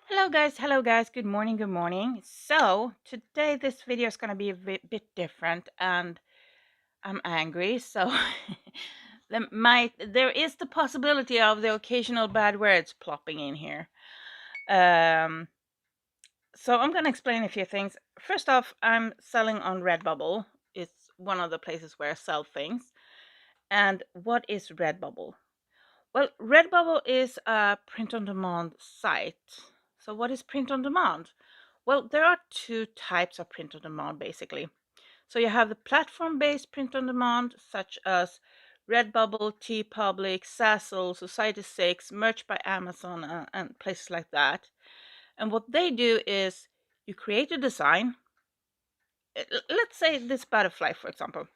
Hello guys, good morning. So today this video is going to be a bit different and I'm angry. So there is the possibility of the occasional bad words plopping in here. Um, so I'm going to explain a few things. First off, I'm selling on RedBubble. It's one of the places where I sell things. And what is RedBubble? Well, RedBubble is a print-on-demand site. So what is print-on-demand? Well, there are two types of print-on-demand, basically. So you have the platform-based print-on-demand, such as RedBubble, TeePublic, Zazzle, Society6, Merch by Amazon, and places like that. And what they do is you create a design. Let's say this butterfly, for example.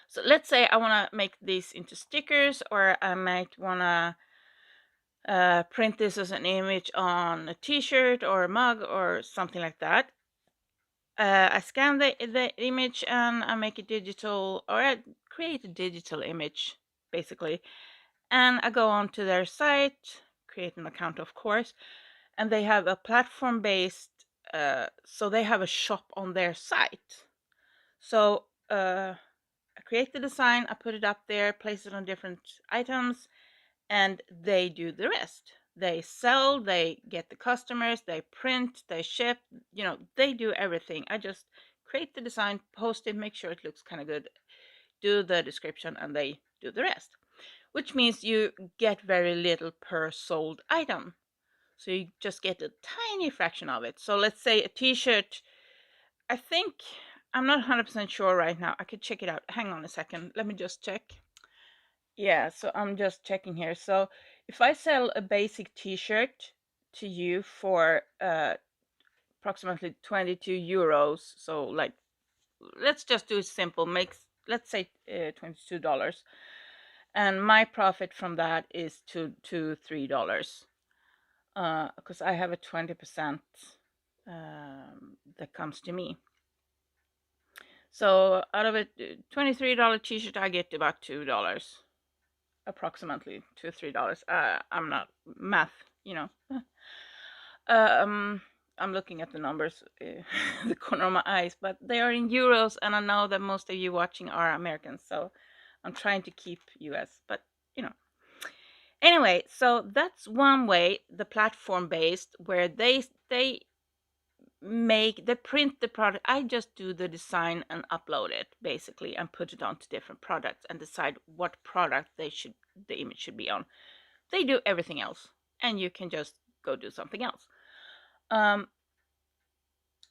So let's say I want to make these into stickers, or I might want to print this as an image on a t-shirt or a mug or something like that. I scan the image and I make it digital, or I create a digital image, basically. And I go on to their site, create an account, of course, and they have a platform-based, so they have a shop on their site. So I create the design, I put it up there, place it on different items, and they do the rest. They sell, they get the customers, they print, they ship, they do everything. I just create the design, post it, make sure it looks kind of good, do the description, and they do the rest. Which means you get very little per sold item. So you just get a tiny fraction of it. So let's say a t-shirt, I think, I'm not 100% sure right now. I could check it out. Hang on a second. Let me just check. Yeah, so I'm just checking here. So if I sell a basic t-shirt to you for approximately 22 euros, so like, let's just do it simple, let's say $22. And my profit from that is $3 because I have a 20% that comes to me. So out of a $23 t-shirt, I get about $2. Approximately $2-3. I'm not math, I'm looking at the numbers, the corner of my eyes, but they are in euros, and I know that most of you watching are Americans, so I'm trying to keep US, but Anyway, so that's one way, the platform based, where they print the product. I just do the design and upload it, basically, and put it onto different products and decide what product the image should be on. They do everything else, and you can just go do something else.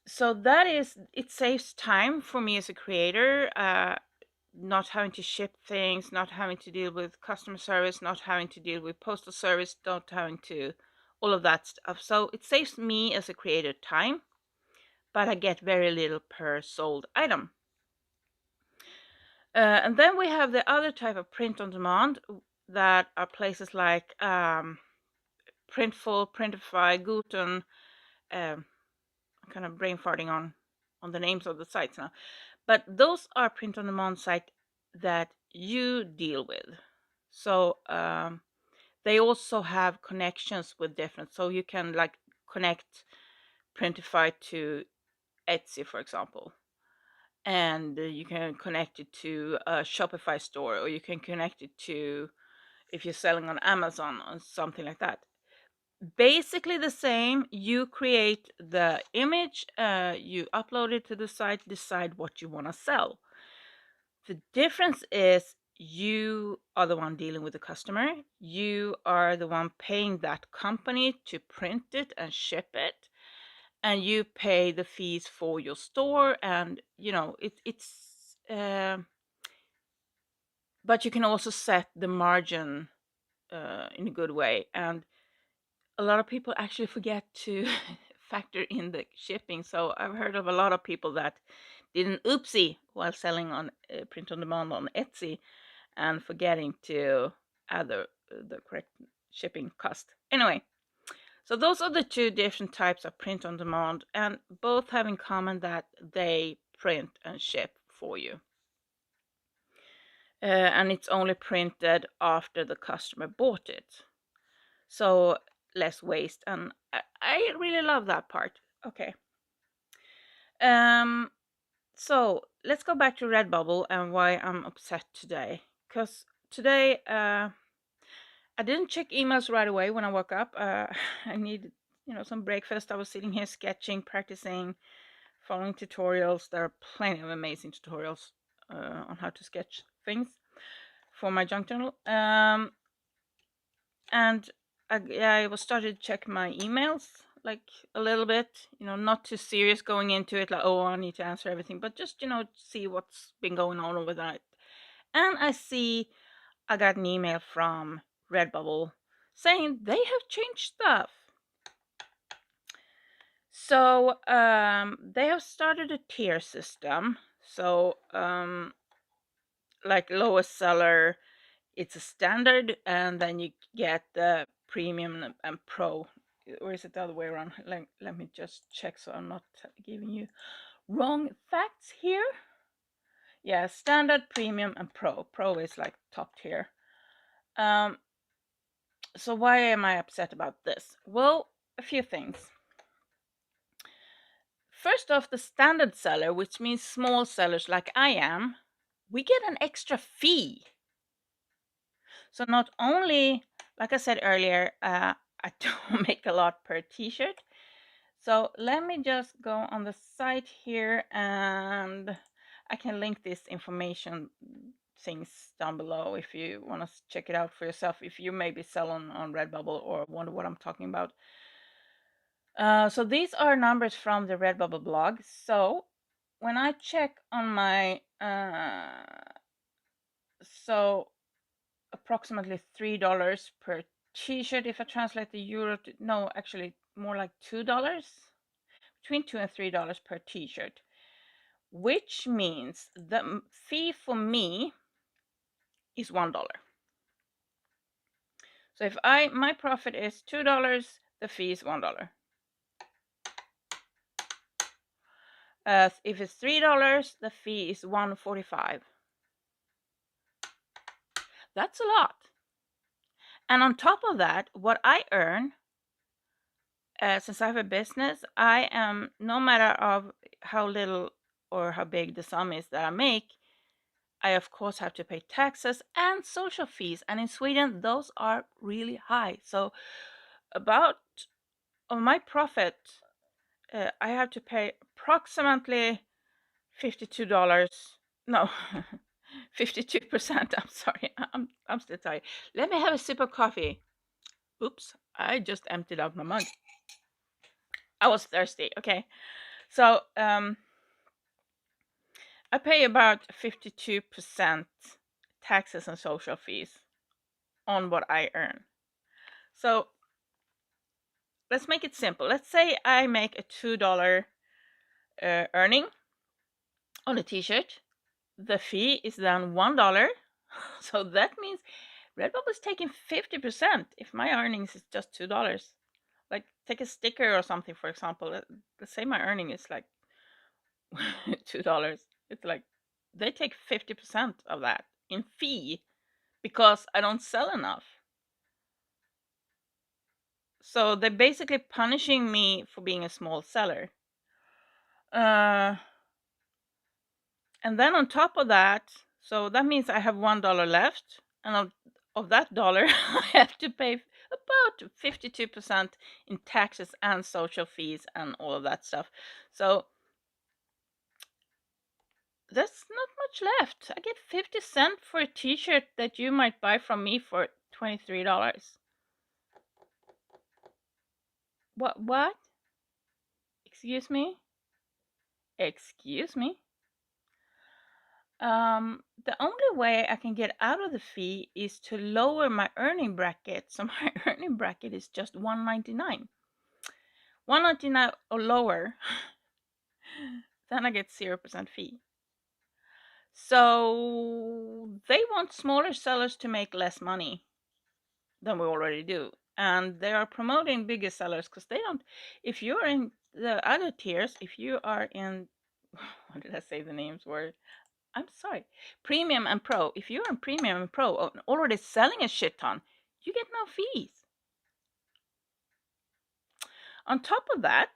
So it saves time for me as a creator, not having to ship things, not having to deal with customer service, not having to deal with postal service, not having to all of that stuff. So it saves me as a creator time, but I get very little per sold item. And then we have the other type of print on demand, that are places like Printful, Printify, Guten. I'm kind of brain farting on the names of the sites now, but those are print on demand sites that you deal with. So they also have connections with different, so you can like connect Printify to Etsy, for example, and you can connect it to a Shopify store, or you can connect it to, if you're selling on Amazon or something like that. Basically the same. You create the image, you upload it to the site, decide what you want to sell. The difference is you are the one dealing with the customer. You are the one paying that company to print it and ship it, and you pay the fees for your store. And it's but you can also set the margin in a good way. And a lot of people actually forget to factor in the shipping. So I've heard of a lot of people that did an oopsie while selling on print on demand on Etsy, and forgetting to add the correct shipping cost. Anyway, so those are the two different types of print on demand, and both have in common that they print and ship for you. And it's only printed after the customer bought it. So less waste, and I really love that part. Okay. So let's go back to Redbubble and why I'm upset today. Because today I didn't check emails right away when I woke up. I needed, some breakfast. I was sitting here sketching, practicing, following tutorials. There are plenty of amazing tutorials on how to sketch things for my junk journal. And I was started to check my emails like a little bit, not too serious going into it, like, oh, I need to answer everything, but just, see what's been going on overnight. And I got an email from Redbubble saying they have changed stuff. So they have started a tier system. So like lowest seller, it's a standard, and then you get the premium and pro. Or is it the other way around? Let me just check so I'm not giving you wrong facts here. Yeah, standard, premium, and pro. Pro is like top tier. So why am I upset about this? Well, a few things. First off, the standard seller, which means small sellers like I am, we get an extra fee. So not only, like I said earlier, I don't make a lot per t-shirt. So let me just go on the site here, and I can link this information things down below if you want to check it out for yourself, if you maybe sell on Redbubble or wonder what I'm talking about. So these are numbers from the Redbubble blog. So when I check on my so approximately $3 per t-shirt, if I translate the euro to, no, actually more like $2, between $2 and $3 per t-shirt, which means the fee for me is $1. So if my profit is $2, the fee is $1. If it's $3, the fee is $1.45. That's a lot. And on top of that, what I earn, since I have a business, I am, no matter of how little or how big the sum is that I make, I of course have to pay taxes and social fees. And in Sweden, those are really high. So about of my profit, I have to pay approximately $52. No, 52%. I'm sorry. I'm still tired. Let me have a sip of coffee. Oops, I just emptied out my mug. I was thirsty. Okay. So I pay about 52% taxes and social fees on what I earn. So let's make it simple. Let's say I make a $2 earning on a t-shirt. The fee is then $1. So that means Redbubble is taking 50% if my earnings is just $2. Like take a sticker or something, for example. Let's say my earning is like $2. It's like they take 50% of that in fee because I don't sell enough. So they're basically punishing me for being a small seller. And then on top of that, so that means I have $1 left, and of that dollar, I have to pay about 52% in taxes and social fees and all of that stuff. So there's not much left. I get 50 cents for a t-shirt that you might buy from me for $23. What? Excuse me? Excuse me? The only way I can get out of the fee is to lower my earning bracket. So my earning bracket is just $1.99. $1.99 or lower, then I get 0% fee. So they want smaller sellers to make less money than we already do. And they are promoting bigger sellers because they don't, if you're in the other tiers, if you are in, what did I say the names were? I'm sorry, premium and pro. If you're in premium and pro already selling a shit ton, you get no fees. On top of that,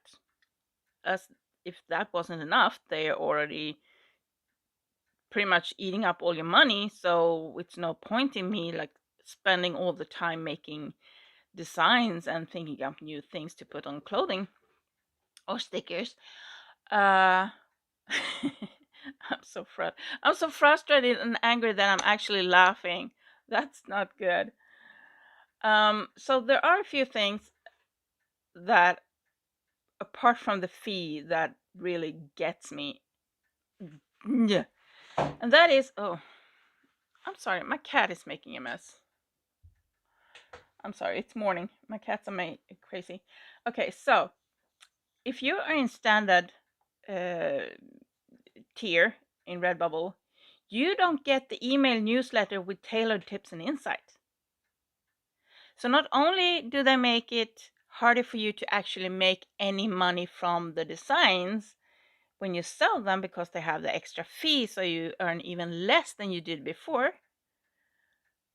as if that wasn't enough, they are already pretty much eating up all your money. So it's no point in me like spending all the time making designs and thinking up new things to put on clothing or stickers. Uh, I'm so frustrated and angry that I'm actually laughing. That's not good. So there are a few things that, apart from the fee, that really gets me. And that is, oh, I'm sorry, my cat is making a mess. I'm sorry, it's morning. My cats are crazy. Okay, so if you are in standard tier in RedBubble, you don't get the email newsletter with tailored tips and insights. So not only do they make it harder for you to actually make any money from the designs when you sell them because they have the extra fee, so you earn even less than you did before,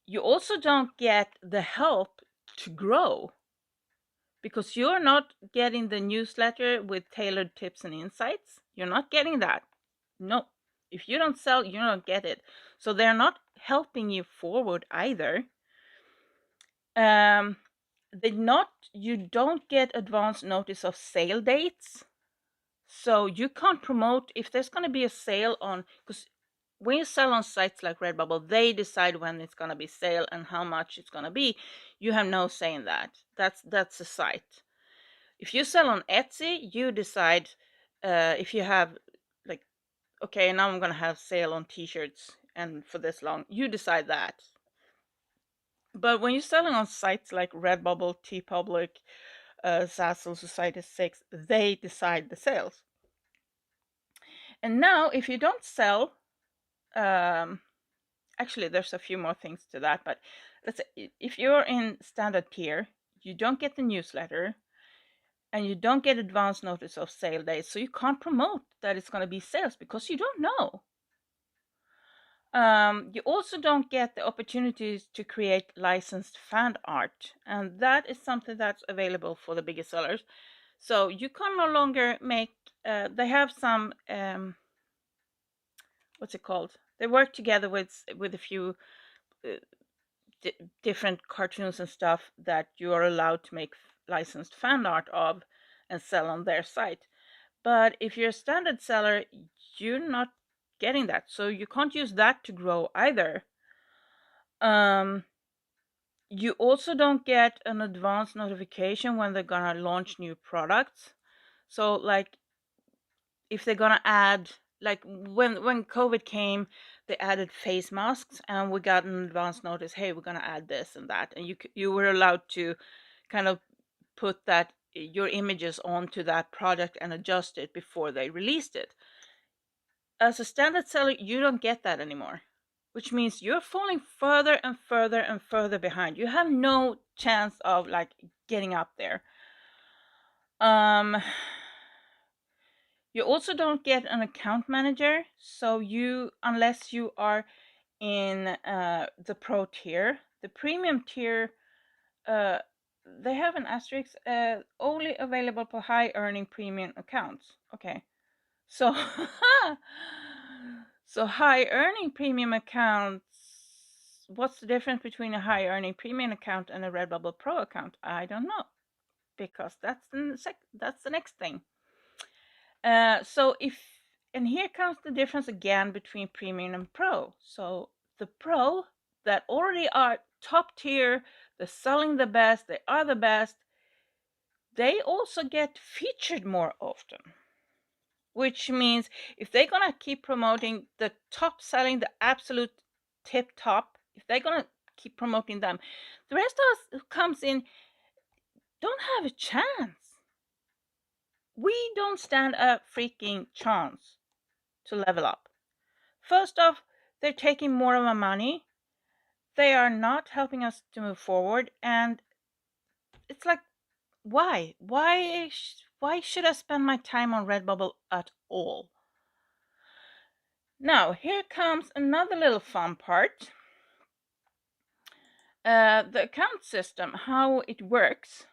you also don't get the help to grow because you're not getting the newsletter with tailored tips and insights. You're not getting that. No. If you don't sell, you don't get it. So they're not helping you forward either. You don't get advance notice of sale dates. So you can't promote if there's going to be a sale on, because when you sell on sites like RedBubble, they decide when it's going to be sale and how much it's going to be. You have no say in that. That's a site. If you sell on Etsy, you decide if you have like, okay, now I'm going to have sale on t-shirts and for this long. You decide that. But when you're selling on sites like RedBubble, TeePublic, Zazzle, Society6, they decide the sales. And now, if you don't sell, actually, there's a few more things to that. But let's say if you're in standard tier, you don't get the newsletter, and you don't get advance notice of sale days, so you can't promote that it's going to be sales because you don't know. You also don't get the opportunities to create licensed fan art, and that is something that's available for the bigger sellers. So you can no longer make. They have some. What's it called? They work together with a few different cartoons and stuff that you are allowed to make licensed fan art of and sell on their site. But if you're a standard seller, you're not getting that. So you can't use that to grow either. You also don't get an advance notification when they're gonna launch new products. So like if they're gonna add, like when COVID came, they added face masks and we got an advance notice, hey, we're gonna add this and that, and you were allowed to kind of put that your images onto that product and adjust it before they released it. As a standard seller, you don't get that anymore, which means you're falling further and further and further behind. You have no chance of like getting up there. You also don't get an account manager, so unless you are in the pro tier, the premium tier, they have an asterisk, only available for high earning premium accounts. Okay, so so high earning premium accounts. What's the difference between a high earning premium account and a RedBubble Pro account? I don't know, because that's the next thing. And here comes the difference again between premium and pro. So the pro that already are top tier, they're selling the best, they are the best, they also get featured more often. Which means if they're gonna keep promoting the top selling, the absolute tip top, if they're gonna keep promoting them, the rest of us who comes in don't have a chance. We don't stand a freaking chance to level up. First off, they're taking more of our money. They are not helping us to move forward, and it's like, why? Why should I spend my time on RedBubble at all? Now, here comes another little fun part. The account system, how it works.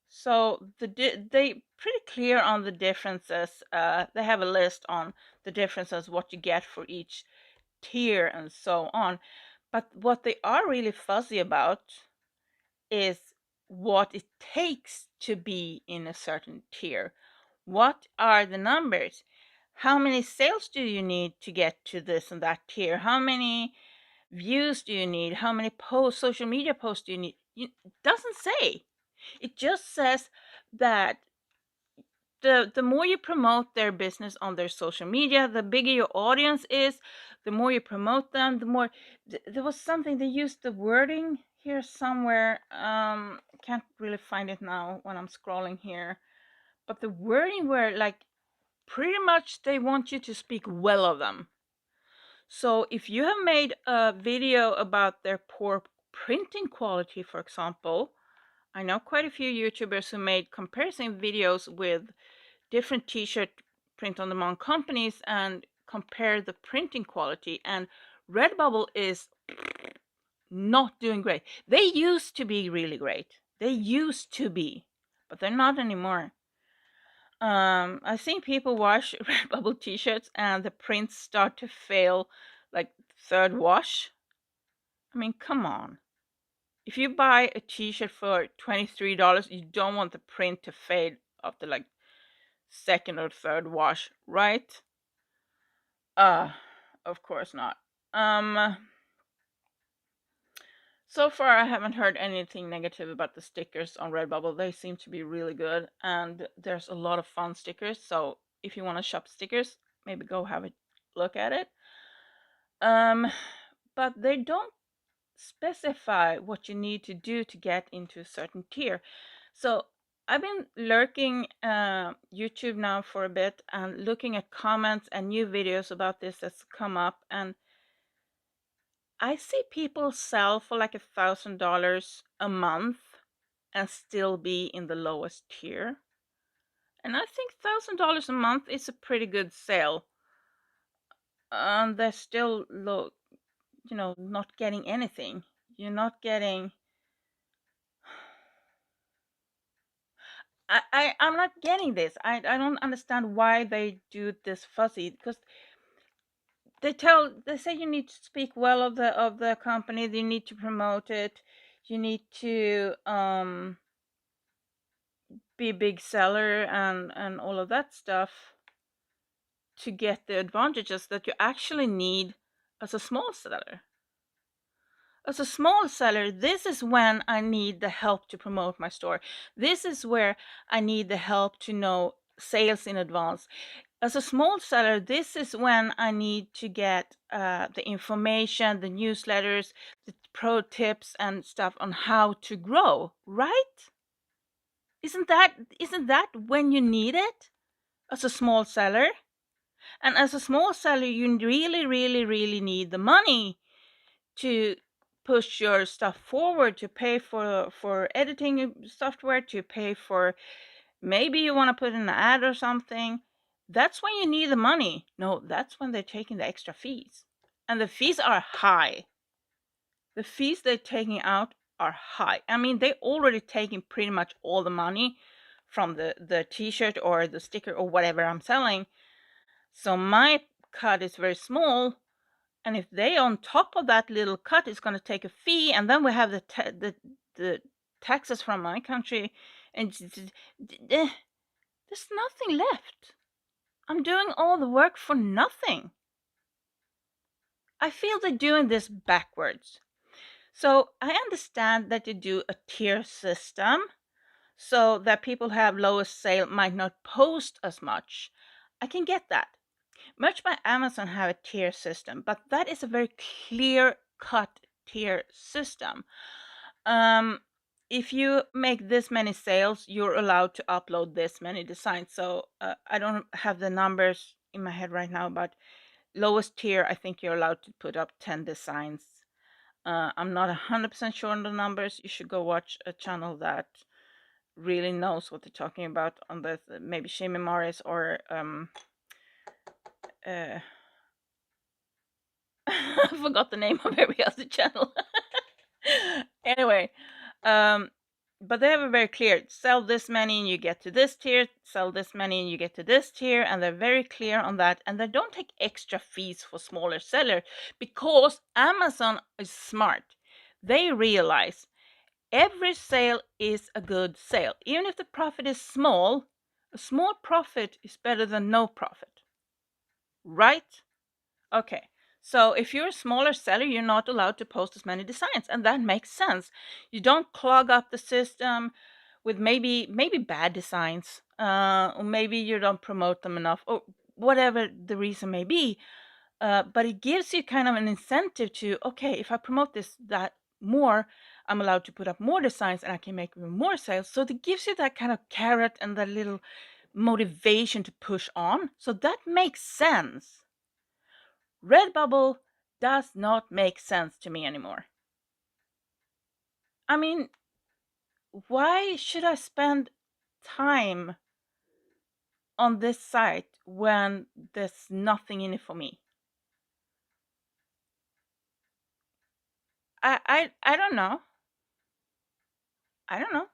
So they pretty clear on the differences. They have a list on the differences, what you get for each tier and so on. But what they are really fuzzy about is what it takes to be in a certain tier. What are the numbers? How many sales do you need to get to this and that tier? How many views do you need? How many posts, social media posts do you need? It doesn't say. It just says that the more you promote their business on their social media, the bigger your audience is, the more you promote them, the more there was something they used the wording here somewhere. Can't really find it now when I'm scrolling here. But the wording were like pretty much they want you to speak well of them. So if you have made a video about their poor printing quality, for example, I know quite a few YouTubers who made comparison videos with different t-shirt print on demand companies and compare the printing quality, and RedBubble is not doing great. They used to be really great. They used to be, but they're not anymore. I've seen people wash RedBubble t-shirts and the prints start to fail like third wash. I mean, come on. If you buy a t-shirt for $23, you don't want the print to fade after like second or third wash, right? Of course not. So far I haven't heard anything negative about the stickers on Redbubble. They seem to be really good, and there's a lot of fun stickers. So if you want to shop stickers, maybe go have a look at it. But they don't specify what you need to do to get into a certain tier. So I've been lurking YouTube now for a bit and looking at comments and new videos about this that's come up, and I see people sell for like $1,000 a month and still be in the lowest tier. And I think $1,000 a month is a pretty good sale. They're still low, not getting anything. You're not getting. I'm not getting this. I don't understand why they do this fuzzy, because they say you need to speak well of the company, you need to promote it, you need to be a big seller and all of that stuff to get the advantages that you actually need as a small seller. As a small seller, this is when I need the help to promote my store. This is where I need the help to know sales in advance. As a small seller, this is when I need to get the information, the newsletters, the pro tips and stuff on how to grow, right? Isn't that when you need it as a small seller? And as a small seller, you really, really, really need the money to push your stuff forward, to pay for editing software, to pay for, maybe you want to put in an ad or something. That's when you need the money. No, that's when they're taking the extra fees. And the fees are high. The fees they're taking out are high. I mean, they're already taking pretty much all the money from the t-shirt or the sticker or whatever I'm selling. So my cut is very small. And if they on top of that little cut is going to take a fee, and then we have the taxes from my country, and there's nothing left. I'm doing all the work for nothing. I feel they're doing this backwards. So I understand that you do a tier system so that people who have lowest sale might not post as much. I can get that. Merch by Amazon have a tier system, but that is a very clear-cut tier system. If you make this many sales, you're allowed to upload this many designs. So I don't have the numbers in my head right now, but lowest tier, I think you're allowed to put up 10 designs. I'm not 100% sure on the numbers. You should go watch a channel that really knows what they're talking about on this, maybe Shimi Morris or I forgot the name of every other channel. Anyway, but they have a very clear, sell this many and you get to this tier, sell this many and you get to this tier, and they're very clear on that, and they don't take extra fees for smaller sellers because Amazon is smart. They realize every sale is a good sale. Even if the profit is small, a small profit is better than no profit. Right? Okay. So if you're a smaller seller, you're not allowed to post as many designs, and that makes sense. You don't clog up the system with maybe bad designs, or maybe you don't promote them enough, or whatever the reason may be. But it gives you kind of an incentive to, okay, if I promote that more, I'm allowed to put up more designs and I can make even more sales. So it gives you that kind of carrot and that little motivation to push on. So that makes sense. RedBubble does not make sense to me anymore. I mean, why should I spend time on this site when there's nothing in it for me? I don't know. I don't know.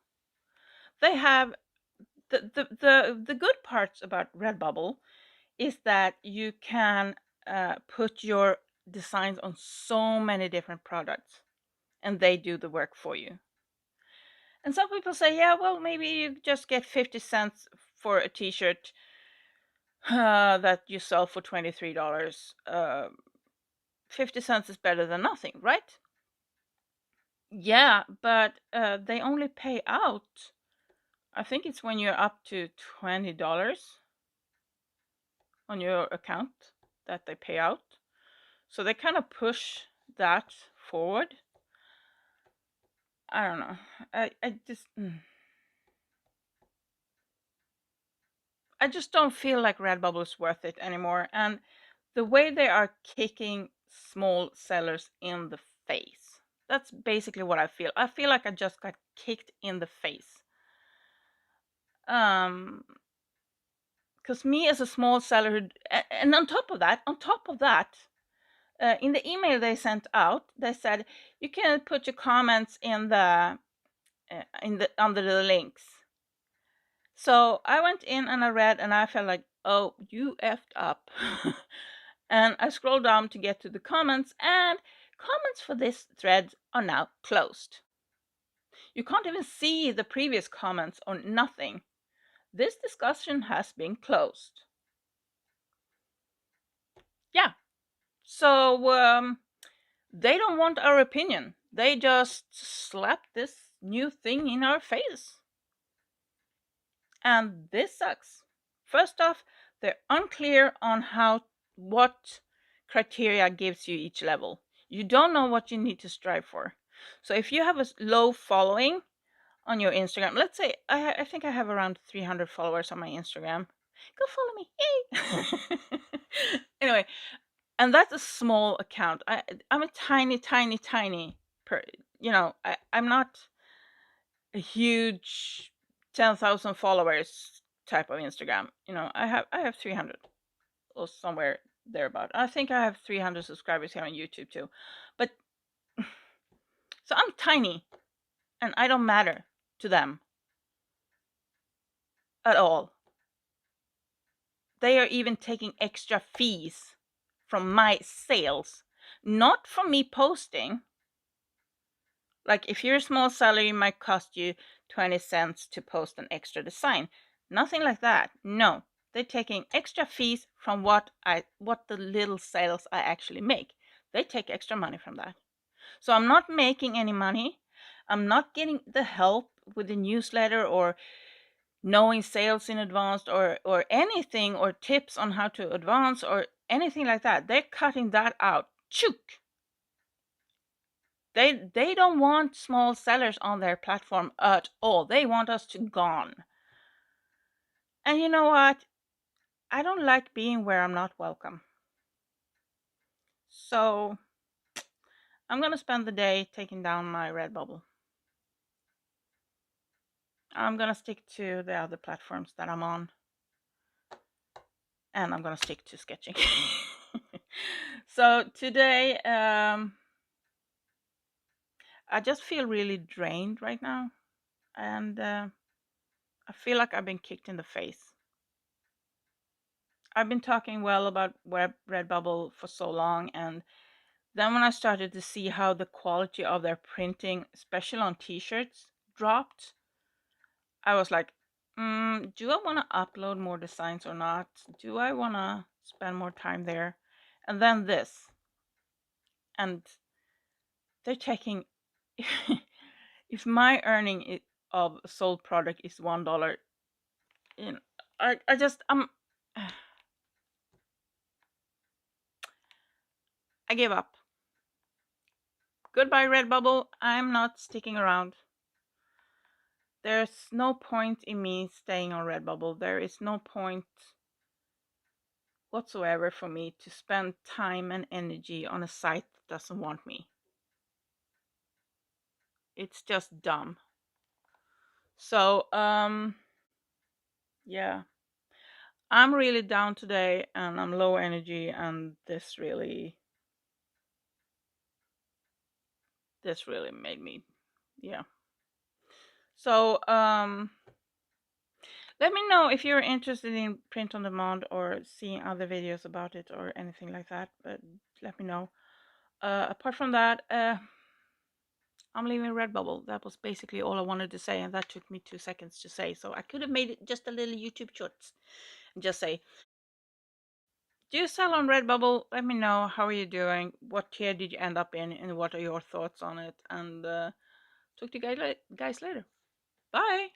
They have the good parts about RedBubble is that you can put your designs on so many different products, and they do the work for you. And some people say, yeah, well, maybe you just get 50 cents for a t-shirt that you sell for $23. 50 cents is better than nothing, right? Yeah, but they only pay out, I think it's when you're up to $20 on your account that they pay out. So they kind of push that forward. I don't know. I just don't feel like RedBubble is worth it anymore. And the way they are kicking small sellers in the face, that's basically what I feel. I feel like I just got kicked in the face. Because me as a small seller, and on top of that, in the email they sent out, they said you can put your comments in the under the links. So I went in and I read, and I felt like, oh, you effed up. And I scrolled down to get to the comments, and comments for this thread are now closed. You can't even see the previous comments or nothing. This discussion has been closed. Yeah. So they don't want our opinion. They just slapped this new thing in our face. And this sucks. First off, they're unclear on what criteria gives you each level. You don't know what you need to strive for. So if you have a low following on your Instagram, let's say I think I have around 300 followers on my Instagram. Go follow me. Yay! Anyway, and that's a small account. I'm a tiny I'm not a huge 10,000 followers type of Instagram. I have 300 or somewhere thereabout. I think I have 300 subscribers here on YouTube too. But so I'm tiny and I don't matter to them at all. They are even taking extra fees from my sales, not from me posting. Like if you're a small seller, it might cost you 20 cents to post an extra design. Nothing like that. No, they're taking extra fees from what the little sales I actually make. They take extra money from that. So I'm not making any money. I'm not getting the help with the newsletter or knowing sales in advance or anything or tips on how to advance or anything like that. They're cutting that out. Chook. They don't want small sellers on their platform at all. They want us to gone. And you know what? I don't like being where I'm not welcome. So I'm gonna spend the day taking down my RedBubble. I'm gonna stick to the other platforms that I'm on. And I'm gonna stick to sketching. So today, I just feel really drained right now. and I feel like I've been kicked in the face. I've been talking well about Redbubble for so long, and then when I started to see how the quality of their printing, especially on t-shirts, dropped, I was like, do I want to upload more designs or not? Do I want to spend more time there? And then this, and they're taking. If my earning of a sold product is $1, you know, I just I give up. Goodbye, Redbubble. I'm not sticking around. There's no point in me staying on Redbubble. There is no point whatsoever for me to spend time and energy on a site that doesn't want me. It's just dumb. So, yeah. I'm really down today and I'm low energy, and this really made me, yeah. So, let me know if you're interested in print on demand or seeing other videos about it or anything like that. But let me know. Apart from that, I'm leaving Redbubble. That was basically all I wanted to say, and that took me 2 seconds to say. So I could have made it just a little YouTube short and just say, do you sell on Redbubble? Let me know. How are you doing? What tier did you end up in? And what are your thoughts on it? And talk to you guys later. Bye.